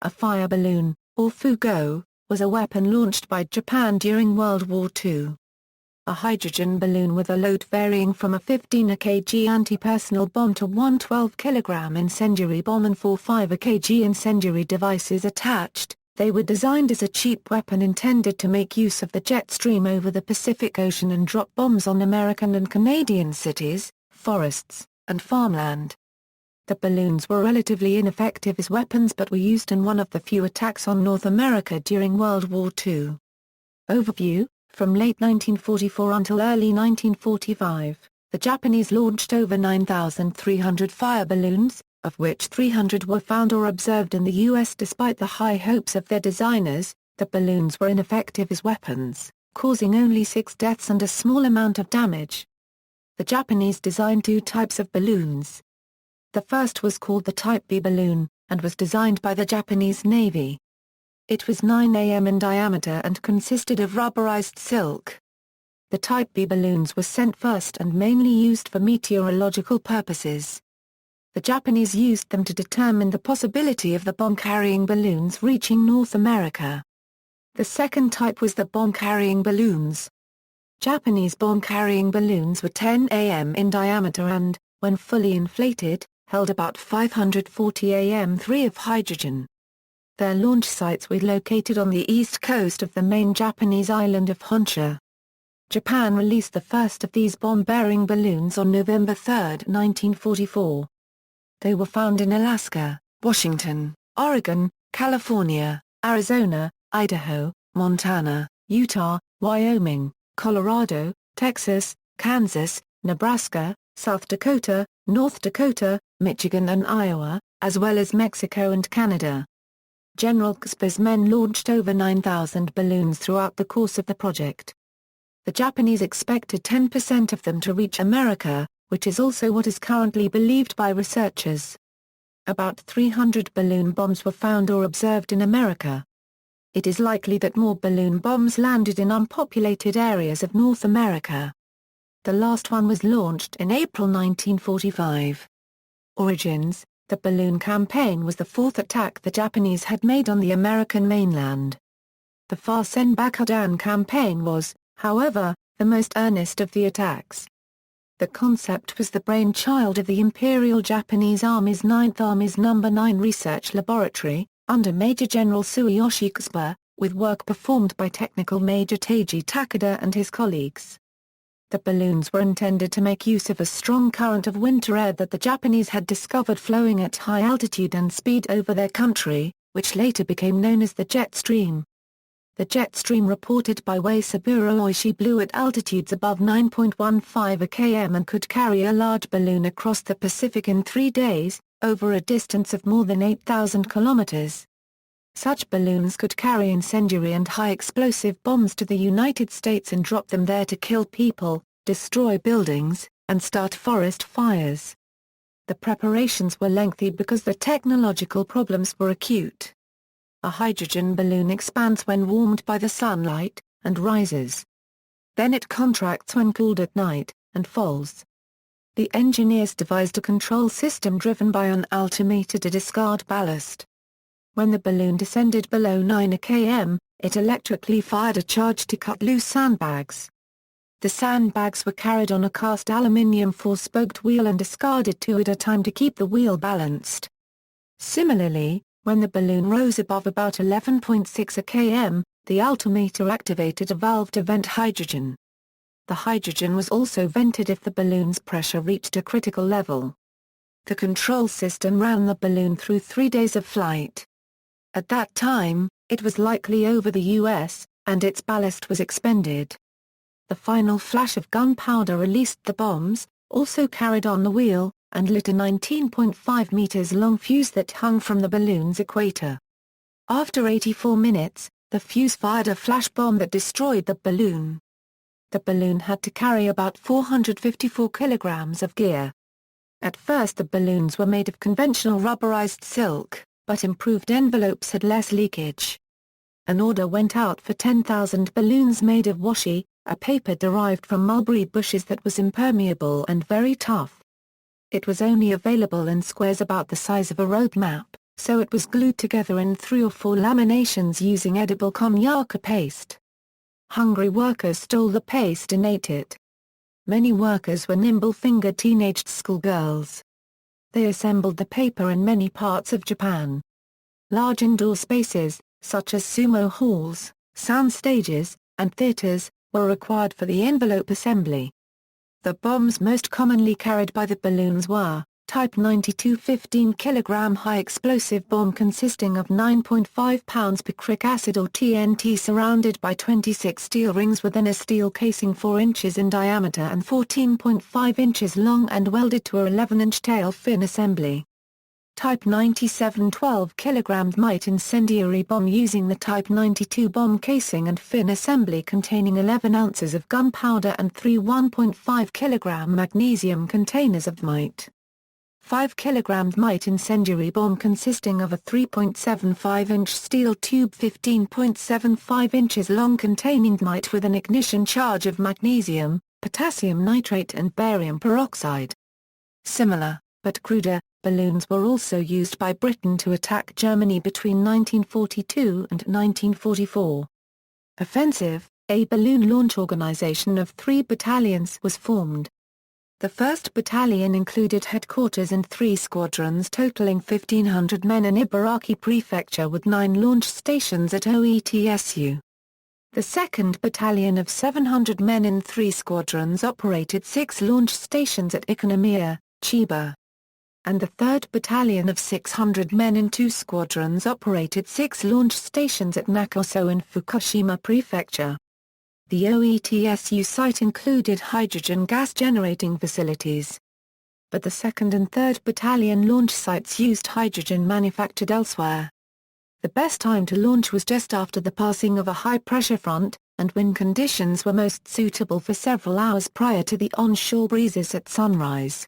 A fire balloon, or fugo, was a weapon launched by Japan during World War II. A hydrogen balloon with a load varying from a 15 kg anti-personnel bomb to one 12 kg incendiary bomb and 4-5 kg incendiary devices attached. They were designed as a cheap weapon intended to make use of the jet stream over the Pacific Ocean and drop bombs on American and Canadian cities, forests, and farmland. The balloons were relatively ineffective as weapons but were used in one of the few attacks on North America during World War II. Overview: from late 1944 until early 1945, the Japanese launched over 9,300 fire balloons, of which 300 were found or observed in the U.S. Despite the high hopes of their designers, the balloons were ineffective as weapons, causing only 6 deaths and a small amount of damage. The Japanese designed 2 types of balloons. The first was called the Type B balloon, and was designed by the Japanese Navy. It was 9 m in diameter and consisted of rubberized silk. The Type B balloons were sent first and mainly used for meteorological purposes. The Japanese used them to determine the possibility of the bomb-carrying balloons reaching North America. The second type was the bomb-carrying balloons. Japanese bomb-carrying balloons were 10 m in diameter and, when fully inflated, held about 540 am3 of hydrogen. Their launch sites were located on the east coast of the main Japanese island of Honshu. Japan released the first of these bomb-bearing balloons on November 3, 1944. They were found in Alaska, Washington, Oregon, California, Arizona, Idaho, Montana, Utah, Wyoming, Colorado, Texas, Kansas, Nebraska, South Dakota, North Dakota, Michigan and Iowa, as well as Mexico and Canada. General Kuspa's men launched over 9,000 balloons throughout the course of the project. The Japanese expected 10% of them to reach America, which is also what is currently believed by researchers. About 300 balloon bombs were found or observed in America. It is likely that more balloon bombs landed in unpopulated areas of North America. The last one was launched in April 1945. Origins: the balloon campaign was the 4th attack the Japanese had made on the American mainland. The fūsen bakudan campaign was, however, the most earnest of the attacks. The concept was the brainchild of the Imperial Japanese Army's 9th Army's No. 9 Research Laboratory, under Major General Tsuyoshi Kuspa, with work performed by Technical Major Teiji Takeda and his colleagues. The balloons were intended to make use of a strong current of winter air that the Japanese had discovered flowing at high altitude and speed over their country, which later became known as the jet stream. The jet stream reported by Saburo Oishi blew at altitudes above 9.15 km and could carry a large balloon across the Pacific in 3 days, over a distance of more than 8,000 kilometers. Such balloons could carry incendiary and high-explosive bombs to the United States and drop them there to kill people, destroy buildings, and start forest fires. The preparations were lengthy because the technological problems were acute. A hydrogen balloon expands when warmed by the sunlight, and rises. Then it contracts when cooled at night, and falls. The engineers devised a control system driven by an altimeter to discard ballast. When the balloon descended below 9 km, it electrically fired a charge to cut loose sandbags. The sandbags were carried on a cast aluminium 4-spoked wheel and discarded 2 at a time to keep the wheel balanced. Similarly, when the balloon rose above about 11.6 km, the altimeter activated a valve to vent hydrogen. The hydrogen was also vented if the balloon's pressure reached a critical level. The control system ran the balloon through 3 days of flight. At that time, it was likely over the U.S., and its ballast was expended. The final flash of gunpowder released the bombs, also carried on the wheel, and lit a 19.5 meters long fuse that hung from the balloon's equator. After 84 minutes, the fuse fired a flash bomb that destroyed the balloon. The balloon had to carry about 454 kilograms of gear. At first the balloons were made of conventional rubberized silk, but improved envelopes had less leakage. An order went out for 10,000 balloons made of washi, a paper derived from mulberry bushes that was impermeable and very tough. It was only available in squares about the size of a road map, so it was glued together in 3 or 4 laminations using edible konjac paste. Hungry workers stole the paste and ate it. Many workers were nimble-fingered teenaged schoolgirls. They assembled the paper in many parts of Japan. Large indoor spaces, such as sumo halls, sound stages, and theaters, were required for the envelope assembly. The bombs most commonly carried by the balloons were Type 92 15 kg high-explosive bomb consisting of 9.5 pounds picric acid or TNT surrounded by 26 steel rings within a steel casing 4 inches in diameter and 14.5 inches long and welded to a 11-inch tail fin assembly. Type 97 12 kg mite incendiary bomb using the Type 92 bomb casing and fin assembly containing 11 ounces of gunpowder and 3 1.5 kg magnesium containers of mite. 5 kg mite incendiary bomb consisting of a 3.75-inch steel tube 15.75 inches long containing mite with an ignition charge of magnesium, potassium nitrate and barium peroxide. Similar, but cruder, balloons were also used by Britain to attack Germany between 1942 and 1944. Offensive, a balloon launch organization of 3 battalions was formed. The 1st Battalion included headquarters and 3 squadrons totaling 1,500 men in Ibaraki Prefecture with 9 launch stations at OETSU. The 2nd Battalion of 700 men in 3 squadrons operated 6 launch stations at Ikonomiya, Chiba. And the 3rd Battalion of 600 men in 2 squadrons operated 6 launch stations at Nakoso in Fukushima Prefecture. The OETSU site included hydrogen gas generating facilities. But the 2nd and 3rd Battalion launch sites used hydrogen manufactured elsewhere. The best time to launch was just after the passing of a high-pressure front, and wind conditions were most suitable for several hours prior to the onshore breezes at sunrise.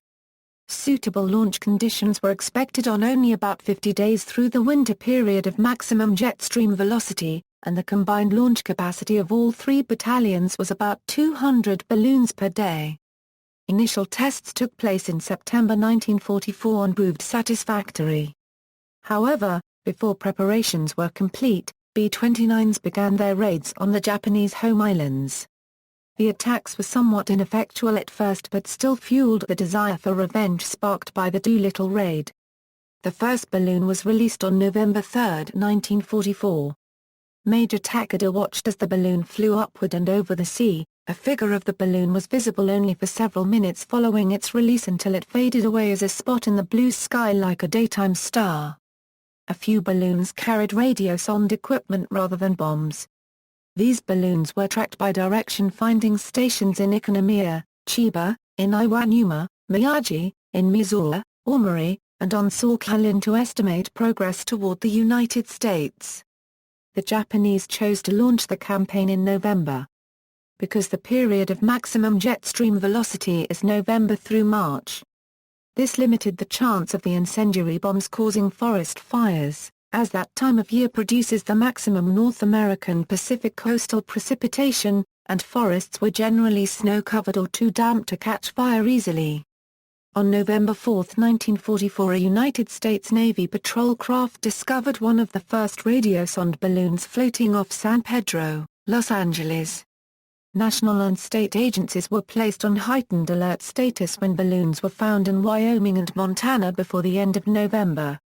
Suitable launch conditions were expected on only about 50 days through the winter period of maximum jet stream velocity, and the combined launch capacity of all 3 battalions was about 200 balloons per day. Initial tests took place in September 1944 and proved satisfactory. However, before preparations were complete, B-29s began their raids on the Japanese home islands. The attacks were somewhat ineffectual at first but still fueled the desire for revenge sparked by the Doolittle raid. The first balloon was released on November 3, 1944. Major Takeda watched as the balloon flew upward and over the sea. A figure of the balloon was visible only for several minutes following its release until it faded away as a spot in the blue sky like a daytime star. A few balloons carried radio sonde equipment rather than bombs. These balloons were tracked by direction-finding stations in Ikonomiya, Chiba, in Iwanuma, Miyagi, in Mizuwa, Omori, and on Sakhalin to estimate progress toward the United States. The Japanese chose to launch the campaign in November. Because the period of maximum jet stream velocity is November through March. This limited the chance of the incendiary bombs causing forest fires, as that time of year produces the maximum North American Pacific coastal precipitation, and forests were generally snow-covered or too damp to catch fire easily. On November 4, 1944, a United States Navy patrol craft discovered one of the first radiosonde balloons floating off San Pedro, Los Angeles. National and state agencies were placed on heightened alert status when balloons were found in Wyoming and Montana before the end of November.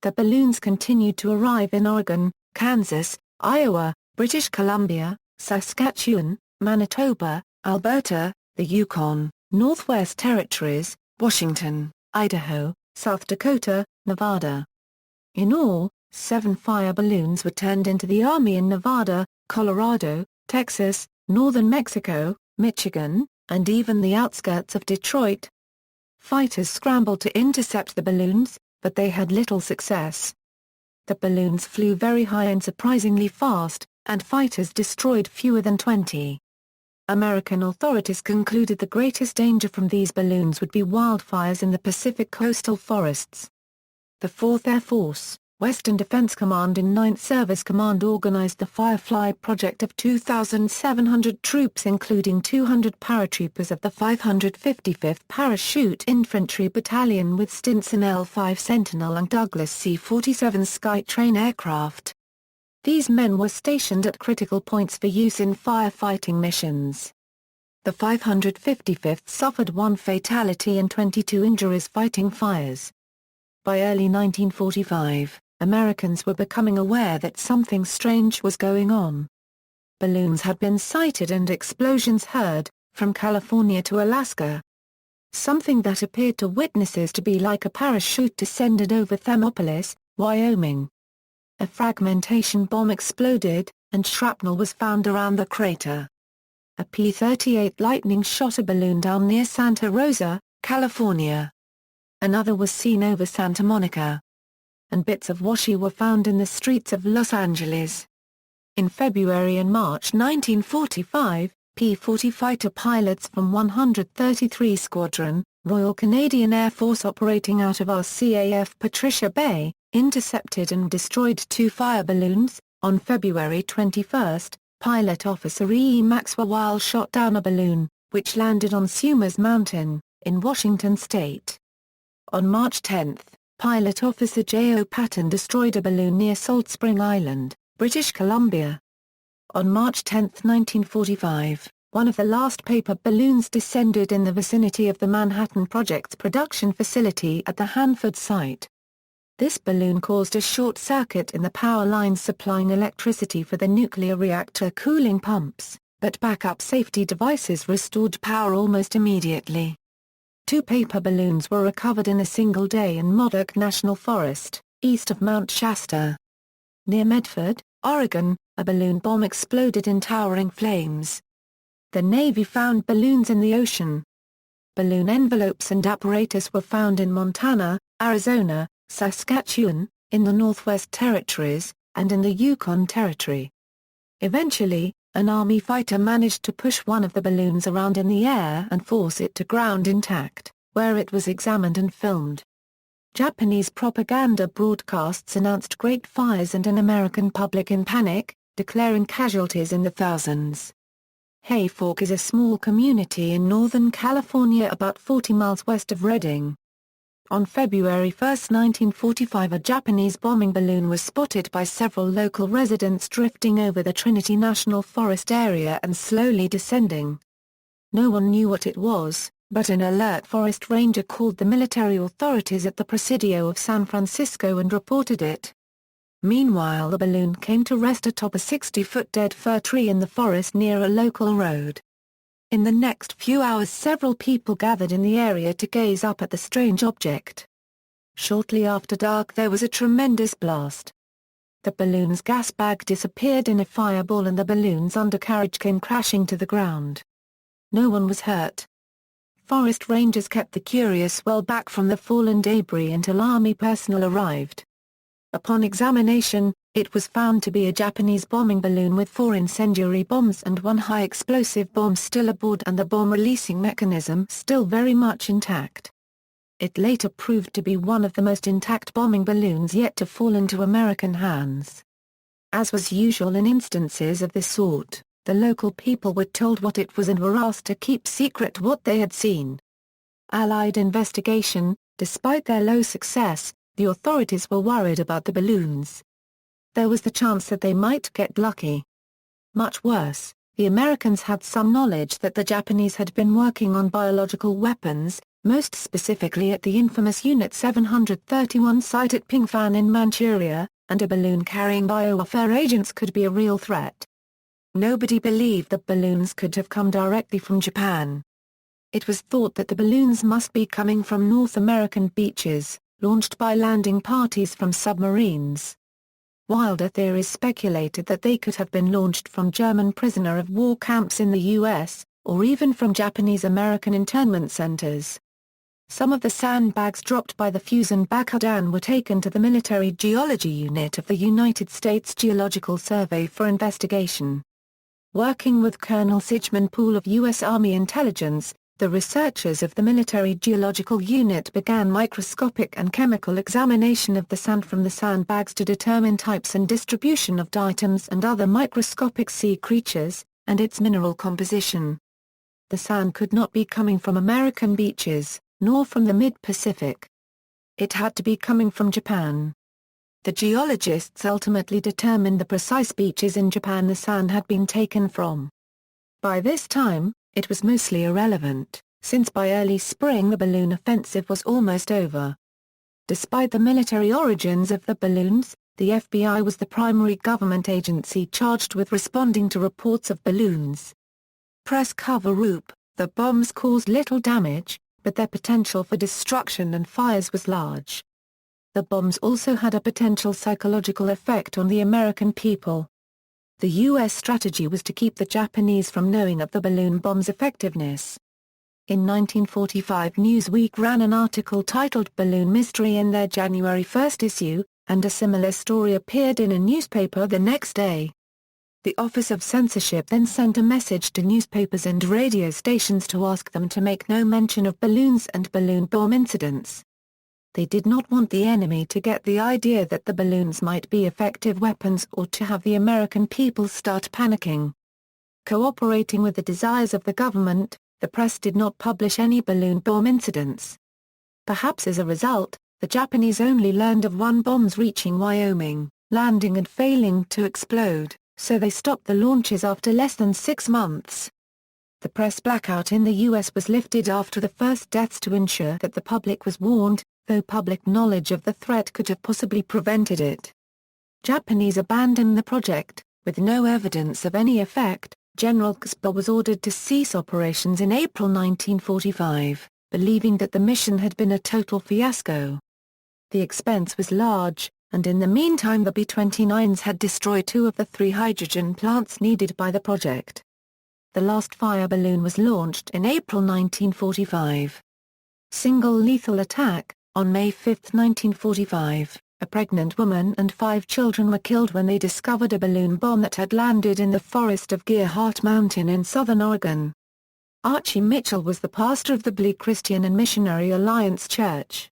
The balloons continued to arrive in Oregon, Kansas, Iowa, British Columbia, Saskatchewan, Manitoba, Alberta, the Yukon, Northwest Territories, Washington, Idaho, South Dakota, Nevada. In all, 7 fire balloons were turned into the Army in Nevada, Colorado, Texas, northern Mexico, Michigan, and even the outskirts of Detroit. Fighters scrambled to intercept the balloons, but they had little success. The balloons flew very high and surprisingly fast, and fighters destroyed fewer than 20. American authorities concluded the greatest danger from these balloons would be wildfires in the Pacific coastal forests. The 4th Air Force, Western Defense Command in 9th Service Command organized the Firefly project of 2,700 troops including 200 paratroopers of the 555th Parachute Infantry Battalion with stints in L-5 Sentinel and Douglas C-47 Skytrain aircraft. These men were stationed at critical points for use in firefighting missions. The 555th suffered 1 fatality and 22 injuries fighting fires. By early 1945, Americans were becoming aware that something strange was going on. Balloons had been sighted and explosions heard, from California to Alaska. Something that appeared to witnesses to be like a parachute descended over Thermopolis, Wyoming. A fragmentation bomb exploded, and shrapnel was found around the crater. A P-38 Lightning shot a balloon down near Santa Rosa, California. Another was seen over Santa Monica. And bits of washi were found in the streets of Los Angeles. In February and March 1945, P-40 fighter pilots from 133 Squadron, Royal Canadian Air Force operating out of RCAF Patricia Bay, intercepted and destroyed 2 fire balloons. On February 21, pilot officer E. Maxwell shot down a balloon, which landed on Summers Mountain, in Washington state. On March 10, pilot officer J. O. Patton destroyed a balloon near Salt Spring Island, British Columbia. On March 10, 1945, one of the last paper balloons descended in the vicinity of the Manhattan Project's production facility at the Hanford site. This balloon caused a short circuit in the power lines supplying electricity for the nuclear reactor cooling pumps, but backup safety devices restored power almost immediately. 2 paper balloons were recovered in a single day in Modoc National Forest, east of Mount Shasta. Near Medford, Oregon, a balloon bomb exploded in towering flames. The Navy found balloons in the ocean. Balloon envelopes and apparatus were found in Montana, Arizona, Saskatchewan, in the Northwest Territories, and in the Yukon Territory. Eventually, an Army fighter managed to push one of the balloons around in the air and force it to ground intact, where it was examined and filmed. Japanese propaganda broadcasts announced great fires and an American public in panic, declaring casualties in the thousands. Hayfork is a small community in Northern California about 40 miles west of Redding. On February 1, 1945, a Japanese bombing balloon was spotted by several local residents drifting over the Trinity National Forest area and slowly descending. No one knew what it was, but an alert forest ranger called the military authorities at the Presidio of San Francisco and reported it. Meanwhile, the balloon came to rest atop a 60-foot dead fir tree in the forest near a local road. In the next few hours, several people gathered in the area to gaze up at the strange object. Shortly after dark, there was a tremendous blast. The balloon's gas bag disappeared in a fireball and the balloon's undercarriage came crashing to the ground. No one was hurt. Forest rangers kept the curious well back from the fallen debris until Army personnel arrived. Upon examination, it was found to be a Japanese bombing balloon with 4 incendiary bombs and 1 high-explosive bomb still aboard and the bomb-releasing mechanism still very much intact. It later proved to be one of the most intact bombing balloons yet to fall into American hands. As was usual in instances of this sort, the local people were told what it was and were asked to keep secret what they had seen. Allied investigation, despite their low success, the authorities were worried about the balloons. There was the chance that they might get lucky. Much worse, the Americans had some knowledge that the Japanese had been working on biological weapons, most specifically at the infamous Unit 731 site at Pingfan in Manchuria, and a balloon carrying biowarfare agents could be a real threat. Nobody believed that balloons could have come directly from Japan. It was thought that the balloons must be coming from North American beaches, launched by landing parties from submarines. Wilder theories speculated that they could have been launched from German prisoner of war camps in the U.S., or even from Japanese-American internment centers. Some of the sandbags dropped by the fūsen bakudan were taken to the Military Geology Unit of the United States Geological Survey for investigation. Working with Colonel Sidgman Poole of U.S. Army Intelligence, The researchers of the Military Geological Unit began microscopic and chemical examination of the sand from the sandbags to determine types and distribution of diatoms and other microscopic sea creatures, and its mineral composition. The sand could not be coming from American beaches, nor from the mid-Pacific. It had to be coming from Japan. The geologists ultimately determined the precise beaches in Japan the sand had been taken from. By this time, it was mostly irrelevant, since by early spring the balloon offensive was almost over. Despite the military origins of the balloons, the FBI was the primary government agency charged with responding to reports of balloons. Press cover-up, the bombs caused little damage, but their potential for destruction and fires was large. The bombs also had a potential psychological effect on the American people. The U.S. strategy was to keep the Japanese from knowing of the balloon bomb's effectiveness. In 1945 Newsweek ran an article titled Balloon Mystery in their January 1 issue, and a similar story appeared in a newspaper the next day. The Office of Censorship then sent a message to newspapers and radio stations to ask them to make no mention of balloons and balloon bomb incidents. They did not want the enemy to get the idea that the balloons might be effective weapons or to have the American people start panicking. Cooperating with the desires of the government, the press did not publish any balloon bomb incidents. Perhaps as a result, the Japanese only learned of one bomb's reaching Wyoming, landing and failing to explode, so they stopped the launches after less than 6 months. The press blackout in the U.S. was lifted after the first deaths to ensure that the public was warned, though public knowledge of the threat could have possibly prevented it. Japanese abandoned the project, with no evidence of any effect. General Kspa was ordered to cease operations in April 1945, believing that the mission had been a total fiasco. The expense was large, and in the meantime the B-29s had destroyed 2 of the 3 hydrogen plants needed by the project. The last fire balloon was launched in April 1945. Single lethal attack. On May 5, 1945, a pregnant woman and 5 children were killed when they discovered a balloon bomb that had landed in the forest of Gearhart Mountain in southern Oregon. Archie Mitchell was the pastor of the Blee Christian and Missionary Alliance Church.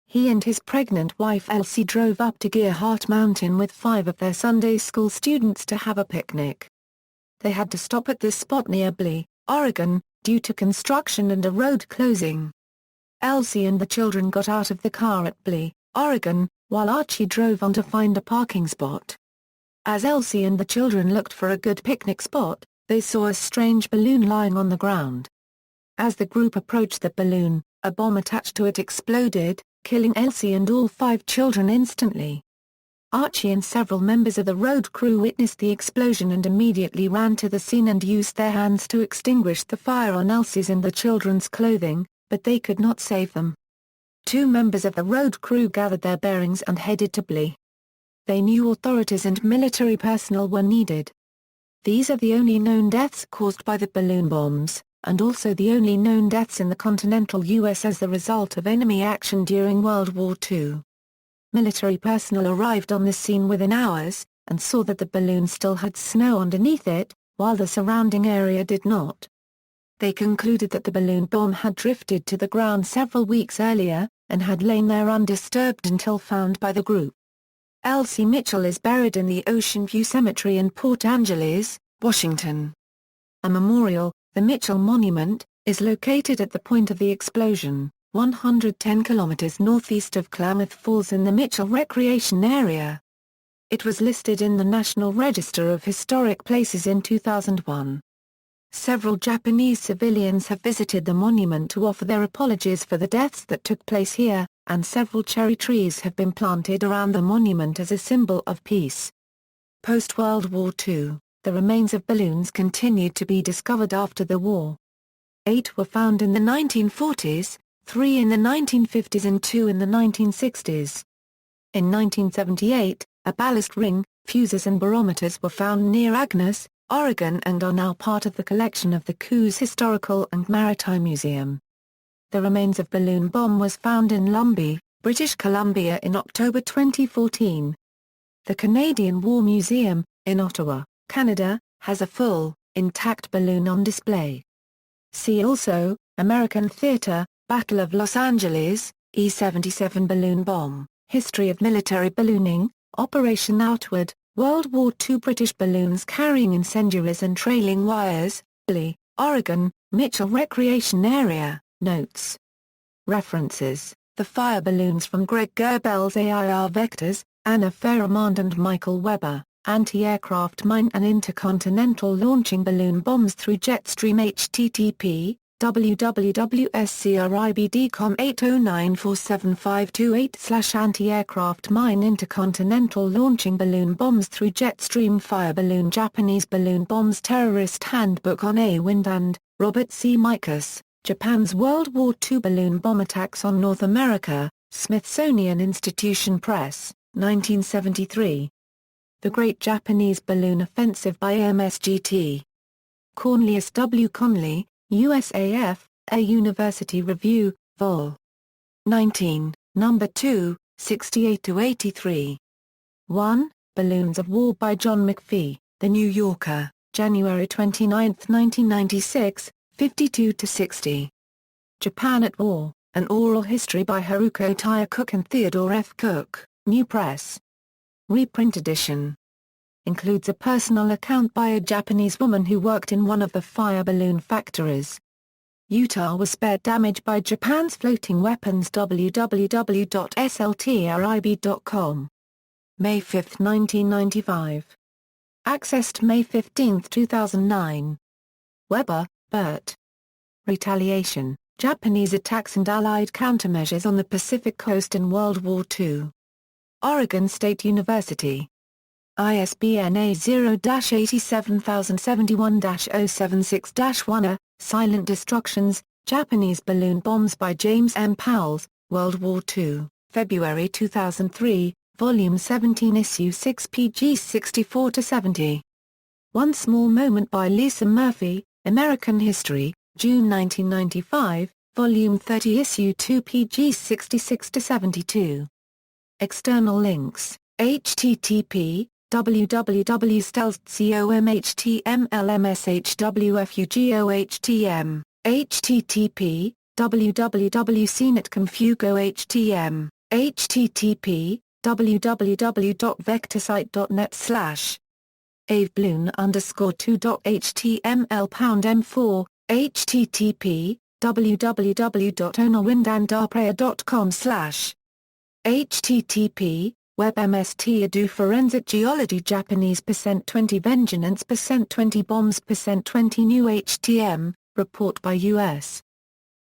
He and his pregnant wife Elsie drove up to Gearhart Mountain with 5 of their Sunday school students to have a picnic. They had to stop at this spot near Blee, Oregon, due to construction and a road closing. Elsie and the children got out of the car at Blee, Oregon, while Archie drove on to find a parking spot. As Elsie and the children looked for a good picnic spot, they saw a strange balloon lying on the ground. As the group approached the balloon, a bomb attached to it exploded, killing Elsie and all 5 children instantly. Archie and several members of the road crew witnessed the explosion and immediately ran to the scene and used their hands to extinguish the fire on Elsie's and the children's clothing, but they could not save them. 2 members of the road crew gathered their bearings and headed to Blee. They knew authorities and military personnel were needed. These are the only known deaths caused by the balloon bombs, and also the only known deaths in the continental U.S. as the result of enemy action during World War II. Military personnel arrived on the scene within hours, and saw that the balloon still had snow underneath it, while the surrounding area did not. They concluded that the balloon bomb had drifted to the ground several weeks earlier, and had lain there undisturbed until found by the group. Elsie Mitchell is buried in the Ocean View Cemetery in Port Angeles, Washington. A memorial, the Mitchell Monument, is located at the point of the explosion, 110 kilometers northeast of Klamath Falls in the Mitchell Recreation Area. It was listed in the National Register of Historic Places in 2001. Several Japanese civilians have visited the monument to offer their apologies for the deaths that took place here, and several cherry trees have been planted around the monument as a symbol of peace. Post-World War II, the remains of balloons continued to be discovered after the war. 8 were found in the 1940s, 3 in the 1950s and 2 in the 1960s. In 1978, a ballast ring, fuses and barometers were found near Agnes, Oregon and are now part of the collection of the Coos Historical and Maritime Museum. The remains of balloon bomb was found in Lumbee, British Columbia in October 2014. The Canadian War Museum, in Ottawa, Canada, has a full, intact balloon on display. See also, American Theater, Battle of Los Angeles, E-77 balloon bomb, History of military ballooning, Operation Outward, World War II British balloons carrying incendiaries and trailing wires, Lee, Oregon, Mitchell Recreation Area, Notes. References, The Fire Balloons from Greg Goebel's AIR Vectors, Anna Fairmond and Michael Weber, Anti-Aircraft Mine and Intercontinental Launching Balloon Bombs Through Jetstream http www.scribd.com 8094758/ Anti-Aircraft Mine Intercontinental Launching Balloon Bombs Through Jetstream Fire Balloon Japanese Balloon Bombs Terrorist Handbook on A. Wind and, Robert C. Mikus, Japan's World War II Balloon Bomb Attacks on North America, Smithsonian Institution Press, 1973. The Great Japanese Balloon Offensive by MSGT. Cornelius W. Conley, USAF, A University Review, Vol. 19, No. 2, 68-83. 1. Balloons of War by John McPhee, The New Yorker, January 29, 1996, 52-60. Japan at War, An Oral History by Haruko Taya Cook and Theodore F. Cook, New Press. Reprint edition. Includes a personal account by a Japanese woman who worked in one of the fire balloon factories. Utah was spared damage by Japan's floating weapons. www.sltrib.com. May 5, 1995. Accessed May 15, 2009. Weber, Bert. Retaliation, Japanese Attacks and Allied Countermeasures on the Pacific Coast in World War II. Oregon State University. ISBN A0-87071-076-1 Silent Destructions, Japanese Balloon Bombs by James M. Powles, World War II, February 2003, Volume 17 Issue 6 pg 64-70. One Small Moment by Lisa Murphy, American History, June 1995, Volume 30 Issue 2 pg 66-72. External links, http www.stelzcomhtmlmshwfugohtm, http www.cnetconfugohtm, http www.vectorsite.net/ avebloon_2.html#m4, http www.onawindandarprayer.com/ http WebMST Adu Forensic Geology Japanese %20 Vengeance %20 Bombs %20 New HTM, Report by U.S.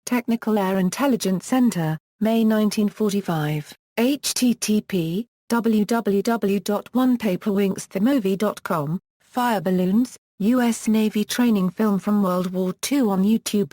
Technical Air Intelligence Center, May 1945, http www.onepaperwinksthemovie.com, Fire Balloons, U.S. Navy Training Film from World War II on YouTube.